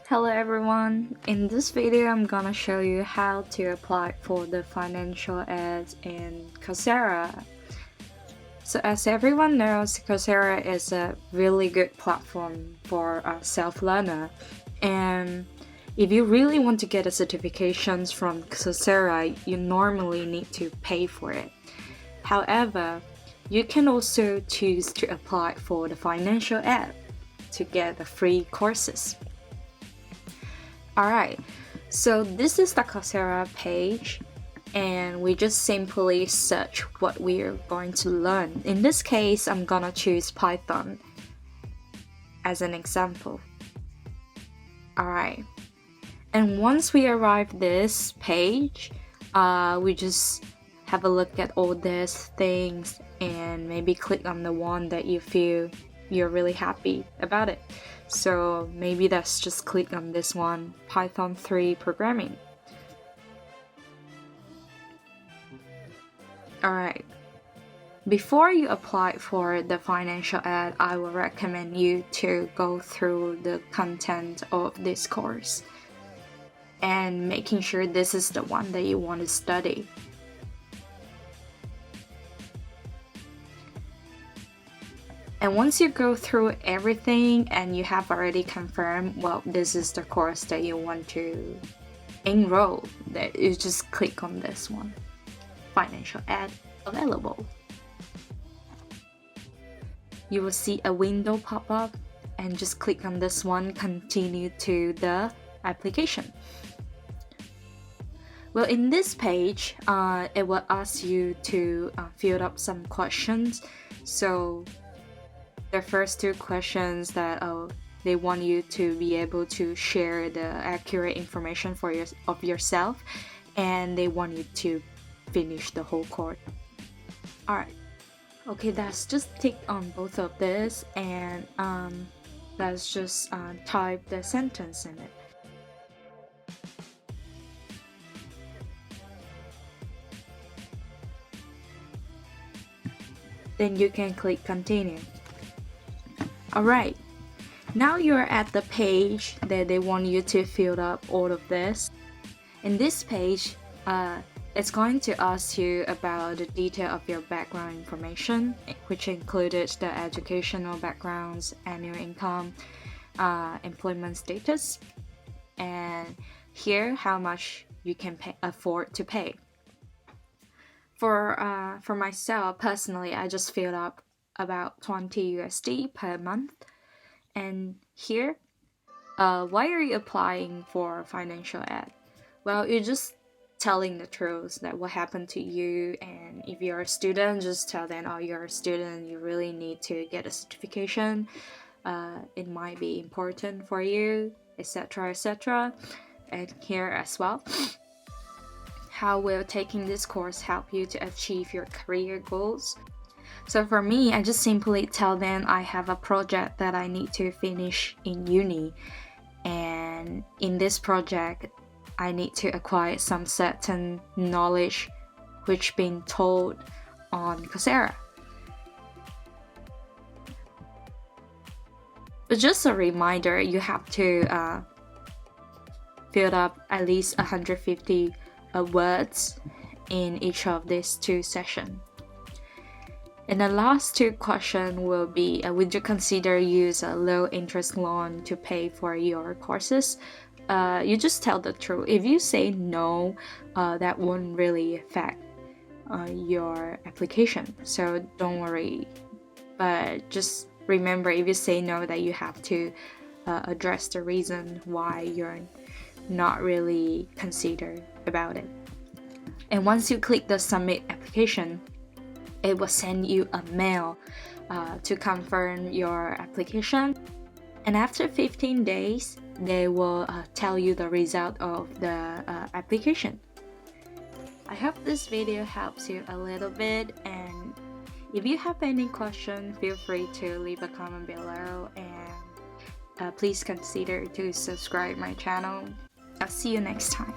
Hello everyone, in this video I'm gonna show you how to apply for the financial aid in Coursera. So as everyone knows, Coursera is a really good platform for a self-learner, and if you really want to get a certifications from Coursera, you normally need to pay for it. However, you can also choose to apply for the financial aid to get the free courses. Alright, so this is the Coursera page, and we just simply search what we're going to learn. In this case, I'm gonna choose Python as an example. Alright, and once we arrive this page, we just have a look at all these things and maybe click on the one that you feel you're really happy about it. So maybe let's just click on this one, Python 3 programming. Alright, before you apply for the financial aid, I will recommend you to go through the content of this course and making sure this is the one that you want to study. And once you go through everything and you have already confirmed, well, this is the course that you want to enroll, that you just click on this one, financial aid available. You will see a window pop up and just click on this one, continue to the application. Well, in this page, it will ask you to fill up some questions. So the first two questions that they want you to be able to share the accurate information of yourself, and they want you to finish the whole course. Alright, okay, let's just tick on both of this, and let's just type the sentence in it. Then you can click continue. Alright, now you're at the page that they want you to fill up all of this. In this page, it's going to ask you about the detail of your background information, which included the educational backgrounds, annual income, employment status, and here how much you can afford to pay. For myself personally, I just filled up about 20 USD per month. And here, why are you applying for financial aid? Well, you're just telling the truth that what happened to you, and if you're a student, just tell them, oh, you're a student, you really need to get a certification, it might be important for you, etc, etc. And here as well, how will taking this course help you to achieve your career goals? So for me, I just simply tell them I have a project that I need to finish in uni, and in this project I need to acquire some certain knowledge which been taught on Coursera. But just a reminder, you have to fill up at least 150 words in each of these two sessions. And the last two questions will be, would you consider use a low interest loan to pay for your courses? You just tell the truth. If you say no, that won't really affect your application, so don't worry. But just remember, if you say no, that you have to address the reason why you're not really considered about it. And once you click the submit application, it will send you a mail to confirm your application, and after 15 days they will tell you the result of the application. I hope this video helps you a little bit, and if you have any question, feel free to leave a comment below, and please consider to subscribe my channel. I'll see you next time.